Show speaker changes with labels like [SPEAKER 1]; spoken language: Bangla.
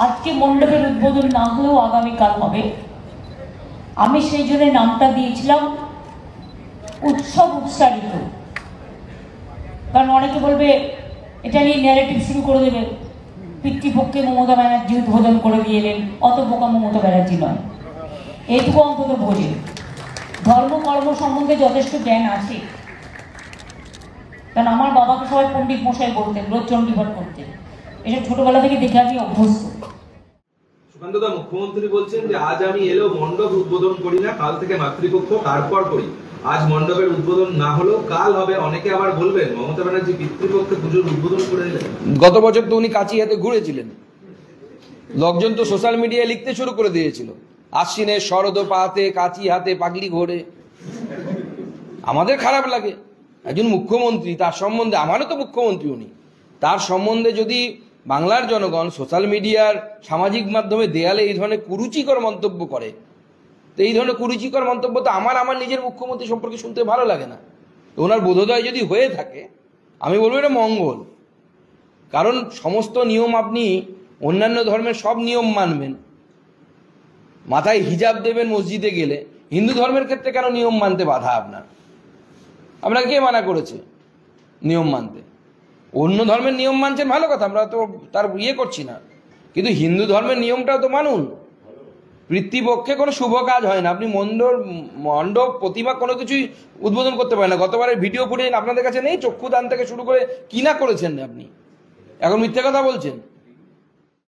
[SPEAKER 1] আজকে মণ্ডপের উদ্বোধন না হলেও আগামীকাল হবে। আমি সেই জন্য নামটা দিয়েছিলাম উৎসব উৎসারিত। কারণ অনেকে বলবে এটা নিয়ে ন্যারেটিভ শুরু করে দেবে, পিতৃপক্ষে মমতা ব্যানার্জি উদ্বোধন করে দিয়ে এলেন, অত বোকা মমতা ব্যানার্জি নয়, এইটুকু অন্তত বোঝে। ধর্ম কর্ম সম্বন্ধে যথেষ্ট জ্ঞান আছে, কারণ আমার বাবাকে সবাই পণ্ডিত মশাই বলতেন, রোজ চণ্ডীপাঠ করতেন, এসব ছোটবেলা থেকে দেখে আমি অভ্যস্ত।
[SPEAKER 2] সুকান্তদা, মুখ্যমন্ত্রী বলছেন যে আজ আমি এলেও মণ্ডপ উদ্বোধন করি না, কাল থেকে মাতৃপক্ষ তারপর করি। আজ মণ্ডপের উদ্বোধন না হলেও কাল হবে। অনেকে আবার বলবেন মমতা ব্যানার্জি পিতৃপক্ষে পুজোর উদ্বোধন করে এলেন।
[SPEAKER 3] গত বছর তো উনি কাঁচি হাতে ঘুরেছিলেন, লোকজন তো সোশ্যাল মিডিয়ায় লিখতে শুরু করে দিয়েছিল, আশ্বিনের শরদ পাতে কাঁচি হাতে পাগলি ঘোরে। আমাদের খারাপ লাগে, একজন মুখ্যমন্ত্রী, তার সম্বন্ধে, আমারও তো মুখ্যমন্ত্রী উনি, তার সম্বন্ধে যদি বাংলার জনগণ সোশ্যাল মিডিয়ার সামাজিক মাধ্যমে দেয়ালে এই ধরনের কুরুচিকর মন্তব্য করে, তো এই ধরনের কুরুচিকর মন্তব্য তো আমার নিজের মুখ্যমন্ত্রী সম্পর্কে শুনতে ভালো লাগে না। তো ওনার বোধোদয় যদি হয়ে থাকে, আমি বলবো এটা মঙ্গল। কারণ সমস্ত নিয়ম, আপনি অন্যান্য ধর্মের সব নিয়ম মানবেন, মাথায় হিজাব দেবেন মসজিদে গেলে, হিন্দু ধর্মের ক্ষেত্রে কেন নিয়ম মানতে বাধা আপনার? আপনাকে কে মানা করেছে নিয়ম মানতে? অন্য ধর্মের নিয়ম মানছেন, ভালো কথা, আমরা তো তার করছি না, কিন্তু হিন্দু ধর্মের নিয়মটাও তো মানুন। পিতৃপক্ষে কোনো শুভ কাজ হয় না, আপনি মণ্ডপ প্রতিমা কোনো কিছুই উদ্বোধন করতে পারেন না। গতবারের ভিডিও ফুটেজ আপনাদের কাছে নেই? চক্ষুদান থেকে শুরু করে কি না করেছেন আপনি, এখন মিথ্যে কথা বলছেন।